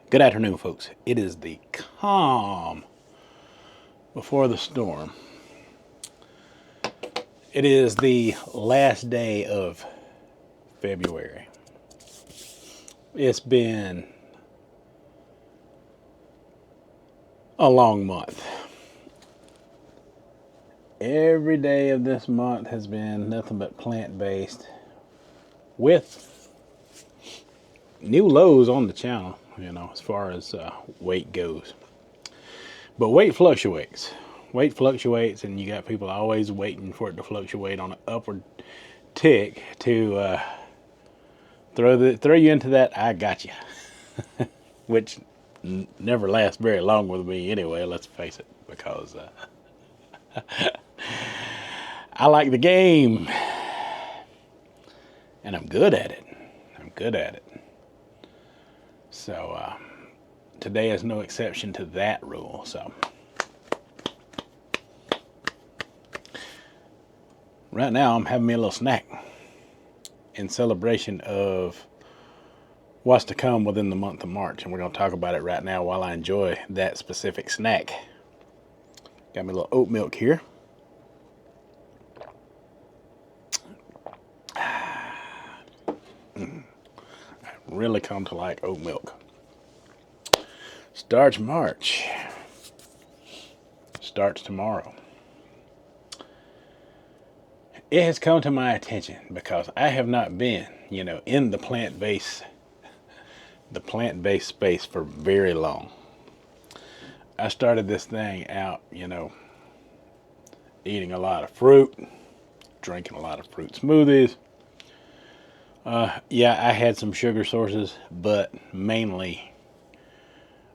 Good afternoon, folks. It is the calm before the storm. It is the last day of February. It's been a long month. Every day of this month has been nothing but plant-based with new lows on the channel, as far as weight goes. But weight fluctuates. Weight fluctuates, and you got people always waiting for it to fluctuate on an upward tick to throw you into that "I got you," which never lasts very long with me anyway. Let's face it, because I like the game, and I'm good at it. So today is no exception to that rule. So right now I'm having me a little snack in celebration of what's to come within the month of March, and we're going to talk about it right now while I enjoy that specific snack. Got me a little oat milk here. I really come to like oat milk. Starch March starts tomorrow. It has come to my attention because I have not been, in the plant-based space for very long. I started this thing out, eating a lot of fruit, drinking a lot of fruit smoothies. Yeah, I had some sugar sources, but mainly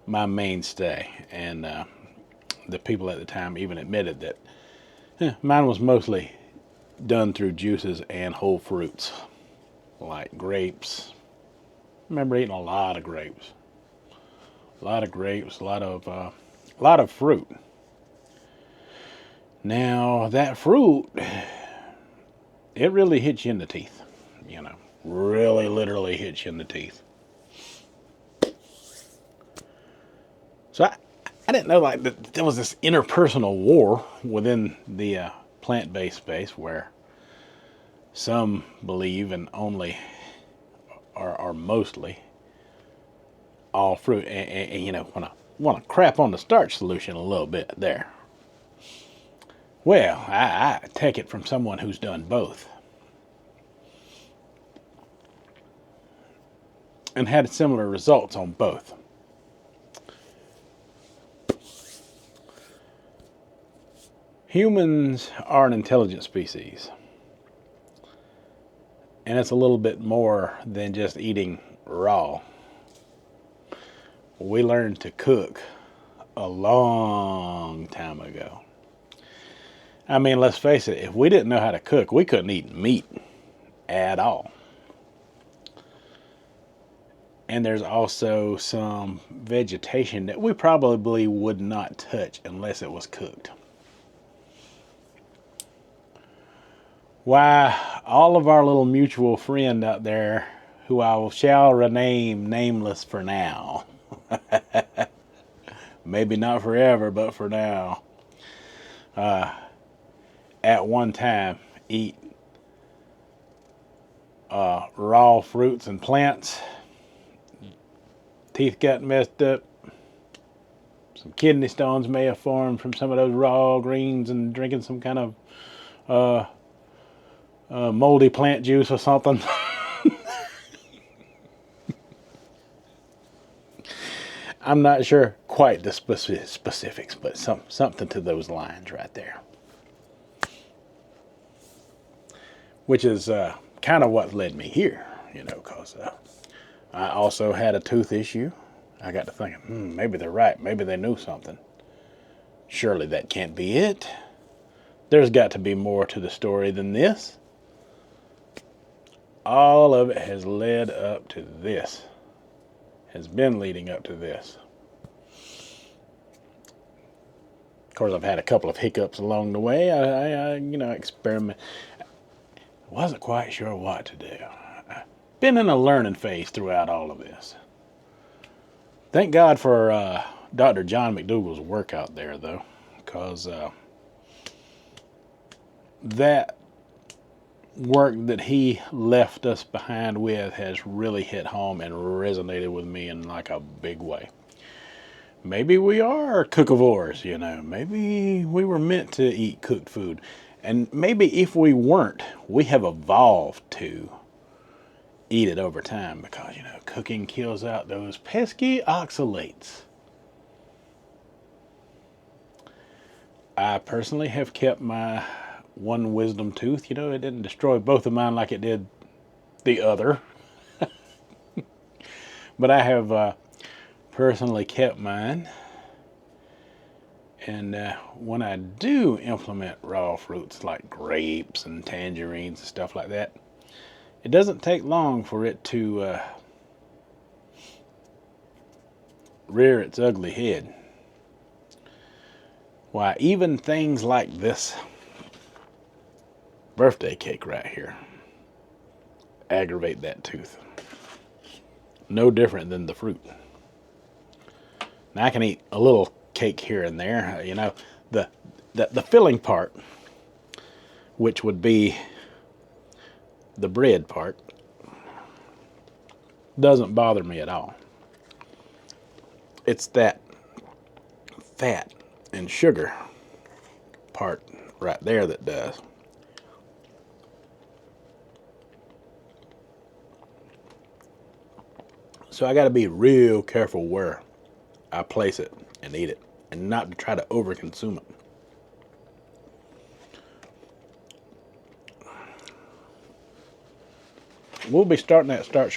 my mainstay, and the people at the time even admitted that mine was mostly done through juices and whole fruits, like grapes. I remember eating a lot of grapes, a lot of fruit. Now that fruit, it really hits you in the teeth, really literally hits you in the teeth. So I didn't know that there was this interpersonal war within the plant-based space where some believe in only or mostly all fruit, and want to crap on the starch solution a little bit there. Well, I take it from someone who's done both and had similar results on both. Humans are an intelligent species, and it's a little bit more than just eating raw. We learned to cook a long time ago. I mean, let's face it, if we didn't know how to cook, we couldn't eat meat at all. And there's also some vegetation that we probably would not touch unless it was cooked. Why, all of our little mutual friend out there, who I shall rename nameless for now, maybe not forever, but for now, at one time eat raw fruits and plants. Teeth got messed up. Some kidney stones may have formed from some of those raw greens and drinking some kind of moldy plant juice or something. I'm not sure quite the specifics, but something to those lines right there. Which is kind of what led me here, because I also had a tooth issue. I got to thinking, maybe they're right. Maybe they knew something. Surely that can't be it. There's got to be more to the story than this. All of it has led up to this. Has been leading up to this. Of course, I've had a couple of hiccups along the way. I experiment. Wasn't quite sure what to do. Been in a learning phase throughout all of this. Thank God for Dr. John McDougall's work out there, though, because that work that he left us behind with has really hit home and resonated with me in like a big way. Maybe we are cookivores, you know. Maybe we were meant to eat cooked food. And maybe if we weren't, we have evolved to eat it over time because, you know, cooking kills out those pesky oxalates. I personally have kept my one wisdom tooth. You know, it didn't destroy both of mine like it did the other. But I have personally kept mine. And when I do implement raw fruits like grapes and tangerines and stuff like that, it doesn't take long for it to rear its ugly head. Why, even things like this birthday cake right here aggravate that tooth. No different than the fruit. Now I can eat a little cake here and there, you know, the filling part, which would be the bread part, doesn't bother me at all. It's that fat and sugar part right there that does. So I got to be real careful where I place it and eat it, and not to try to overconsume it. We'll be starting that starch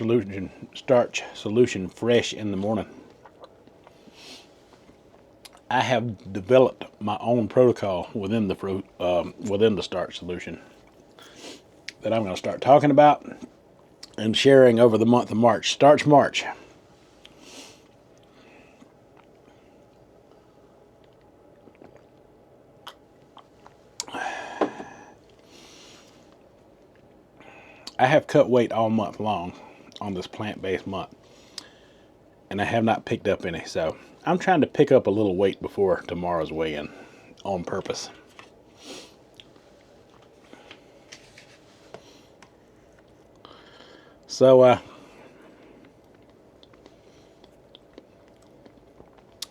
solution fresh in the morning. I have developed my own protocol within the starch solution that I'm going to start talking about and sharing over the month of March. Starch March. I have cut weight all month long on this plant-based month, and I have not picked up any, so I'm trying to pick up a little weight before tomorrow's weigh-in on purpose. So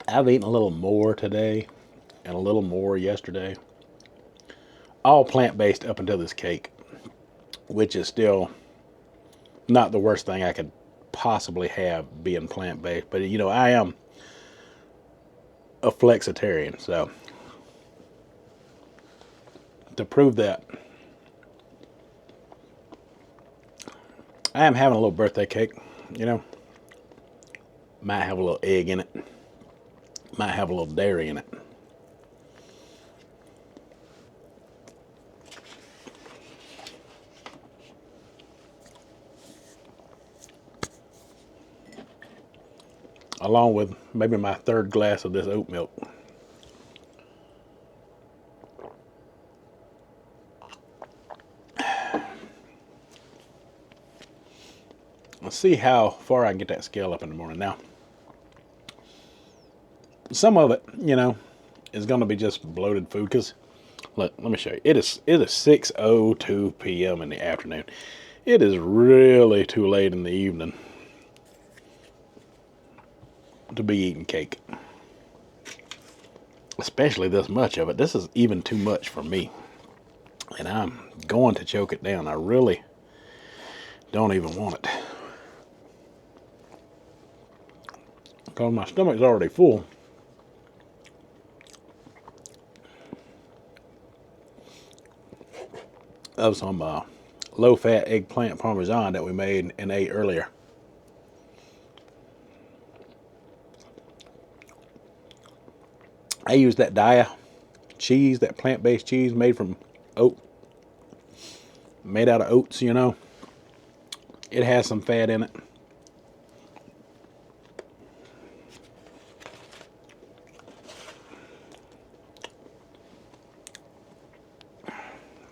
I've eaten a little more today and a little more yesterday. All plant-based up until this cake, which is still not the worst thing I could possibly have being plant-based. But, you know, I am a flexitarian, so to prove that, I am having a little birthday cake, you know. Might have a little egg in it. Might have a little dairy in it. Along with maybe my third glass of this oat milk. Let's see how far I can get that scale up in the morning. Now, some of it, you know, is going to be just bloated food because, let me show you. It is 6:02 p.m. in the afternoon. It is really too late in the evening to be eating cake. Especially this much of it. This is even too much for me. And I'm going to choke it down. I really don't even want it. Because my stomach's already full. Of some low-fat eggplant parmesan that we made and ate earlier. I used that Dia cheese, that plant-based cheese made out of oats, you know. It has some fat in it.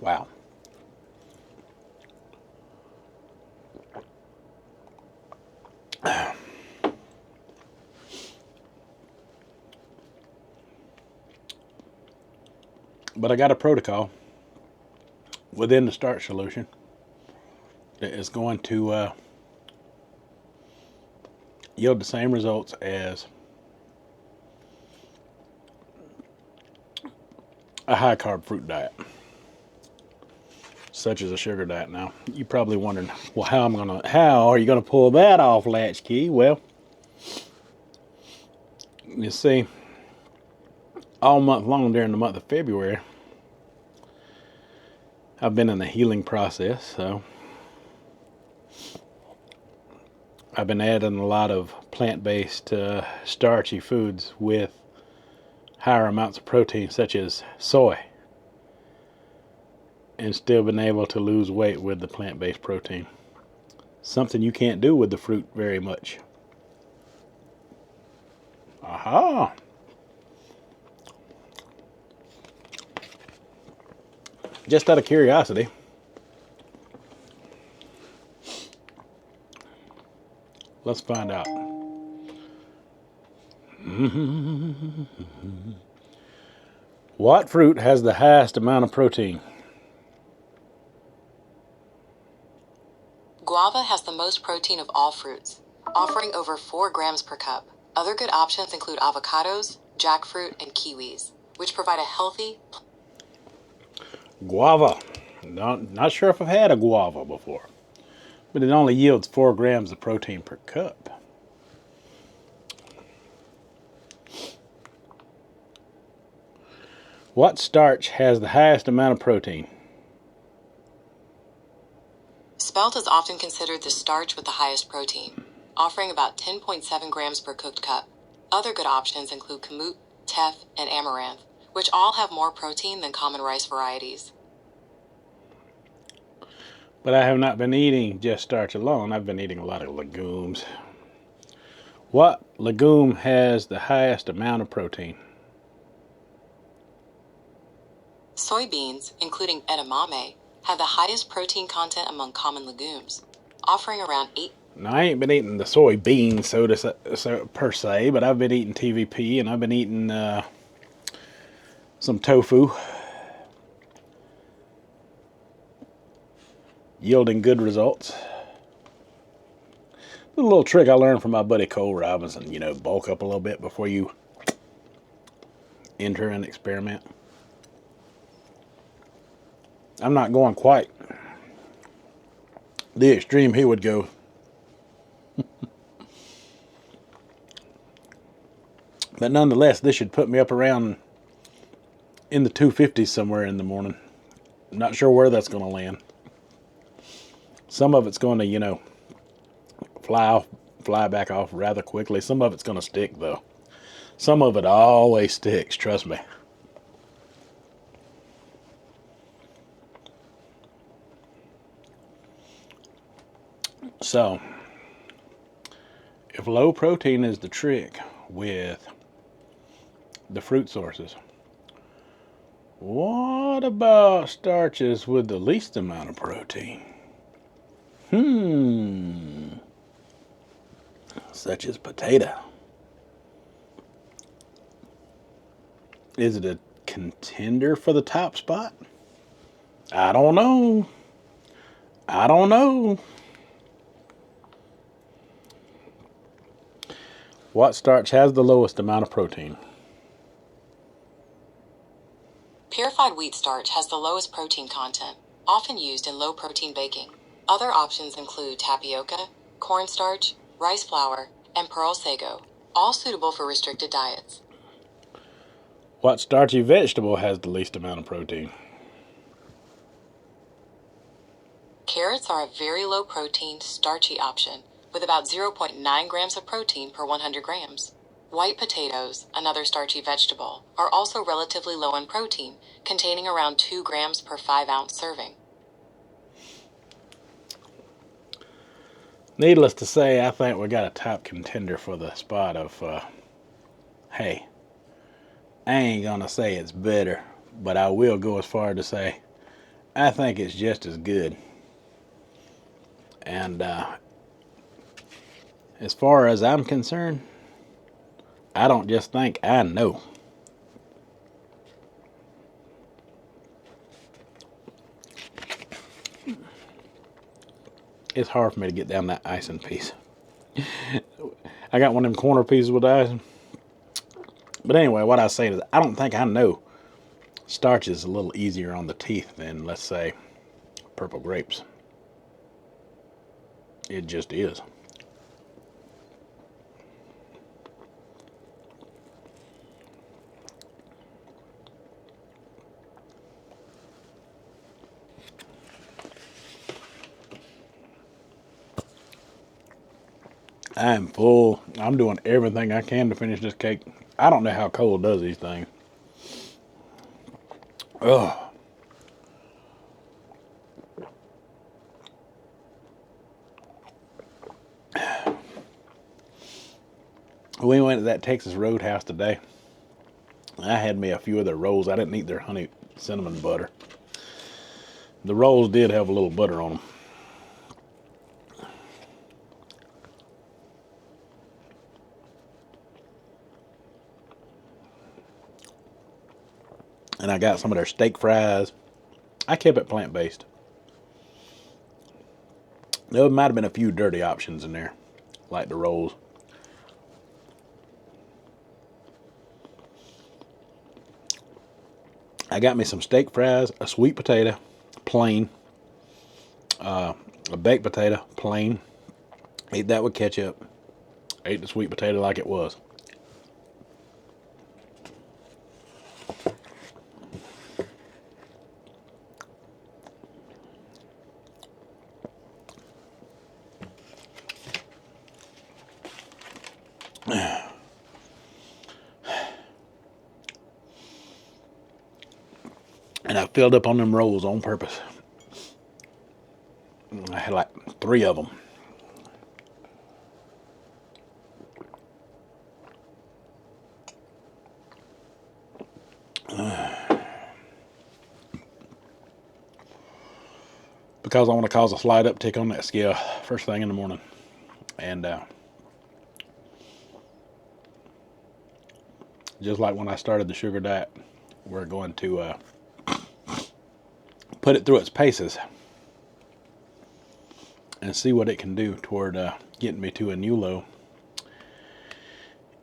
Wow. But I got a protocol within the starch solution that is going to yield the same results as a high carb fruit diet, such as a sugar diet. Now, you're probably wondering, well, how are you gonna pull that off, Latchkey? Well, you see, all month long during the month of February, I've been in a healing process, so I've been adding a lot of plant-based starchy foods with higher amounts of protein, such as soy, and still been able to lose weight with the plant-based protein. Something you can't do with the fruit very much. Aha! Just out of curiosity, let's find out. What fruit has the highest amount of protein? Guava has the most protein of all fruits, offering over 4 grams per cup. Other good options include avocados, jackfruit, and kiwis, which provide a healthy... Guava. Not sure if I've had a guava before, but it only yields 4 grams of protein per cup. What starch has the highest amount of protein? Spelt is often considered the starch with the highest protein, offering about 10.7 grams per cooked cup. Other good options include kamut, teff, and amaranth, which all have more protein than common rice varieties. But I have not been eating just starch alone. I've been eating a lot of legumes. What legume has the highest amount of protein? Soybeans, including edamame, have the highest protein content among common legumes, offering around 8. Now, I ain't been eating the soybeans per se, but I've been eating TVP, and I've been eating some tofu, yielding good results. A little trick I learned from my buddy Cole Robinson, bulk up a little bit before you enter an experiment. I'm not going quite the extreme he would go. But nonetheless, this should put me up around in the 250s somewhere in the morning. I'm not sure where that's going to land. Some of it's going to, fly back off rather quickly. Some of it's going to stick, though. Some of it always sticks, trust me. So, if low protein is the trick with the fruit sources, what about starches with the least amount of protein? Such as potato. Is it a contender for the top spot? I don't know. What starch has the lowest amount of protein? Purified wheat starch has the lowest protein content, often used in low-protein baking. Other options include tapioca, cornstarch, rice flour, and pearl sago, all suitable for restricted diets. What starchy vegetable has the least amount of protein? Carrots are a very low-protein, starchy option, with about 0.9 grams of protein per 100 grams. White potatoes, another starchy vegetable, are also relatively low in protein, containing around 2 grams per 5-ounce serving. Needless to say, I think we got a top contender for the spot of, hey, I ain't gonna say it's better, but I will go as far to say I think it's just as good. And as far as I'm concerned, I don't just think, I know. It's hard for me to get down that icing piece. I got one of them corner pieces with icing. But anyway, what I say is I don't think I know Starch is a little easier on the teeth than, let's say, purple grapes. It just is. I am full. I'm doing everything I can to finish this cake. I don't know how cold does these things. Ugh. We went to that Texas Roadhouse today. I had me a few of their rolls. I didn't eat their honey cinnamon butter. The rolls did have a little butter on them. And I got some of their steak fries. I kept it plant-based. There might have been a few dirty options in there, like the rolls. I got me some steak fries, a sweet potato, plain, a baked potato, plain. Ate that with ketchup. Ate the sweet potato like it was. And I filled up on them rolls on purpose. I had like 3 of them. Because I want to cause a slight uptick on that scale first thing in the morning. And just like when I started the sugar diet, we're going to put it through its paces and see what it can do toward getting me to a new low,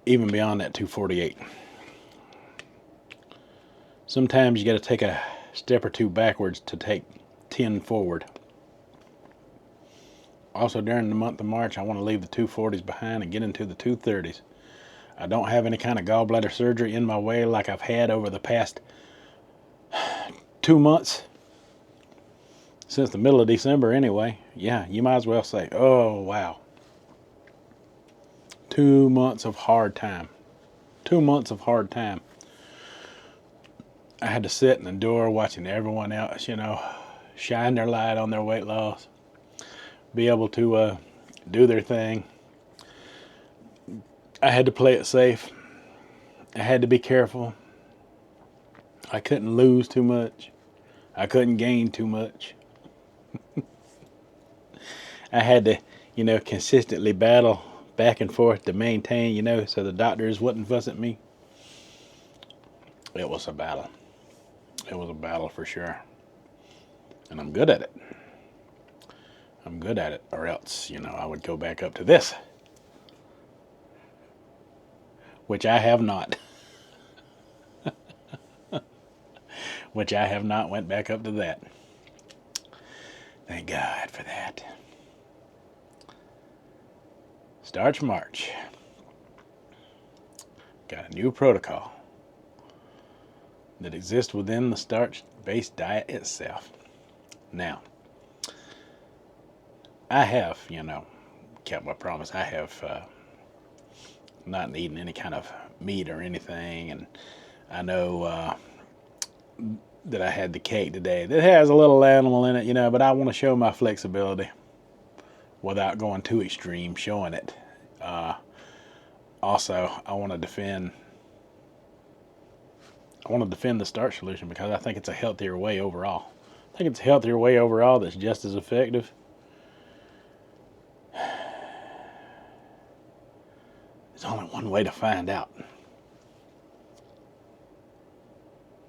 even beyond that 248. Sometimes you got to take a step or two backwards to take 10 forward. Also, during the month of March, I want to leave the 240s behind and get into the 230s. I don't have any kind of gallbladder surgery in my way like I've had over the past 2 months. Since the middle of December anyway. Yeah, you might as well say, oh wow. 2 months of hard time. 2 months of hard time. I had to sit and endure watching everyone else, shine their light on their weight loss. Be able to do their thing. I had to play it safe. I had to be careful. I couldn't lose too much. I couldn't gain too much. I had to, consistently battle back and forth to maintain, so the doctors wouldn't fuss at me. It was a battle. It was a battle for sure. And I'm good at it. I'm good at it. Or else, I would go back up to this. Which I have not. Which I have not went back up to that. Thank God for that. Starch March. Got a new protocol that exists within the starch-based diet itself. Now, I have, kept my promise. I have not eaten any kind of meat or anything, and I know that I had the cake today that has a little animal in it, but I want to show my flexibility without going too extreme, showing it. Also, I want to defend the starch solution because I think it's a healthier way overall. I think it's a healthier way overall that's just as effective. There's only one way to find out.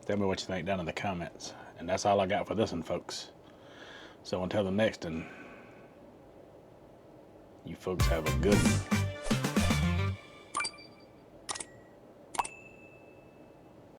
Tell me what you think down in the comments. And that's all I got for this one, folks. So until the next one, You folks have a good one.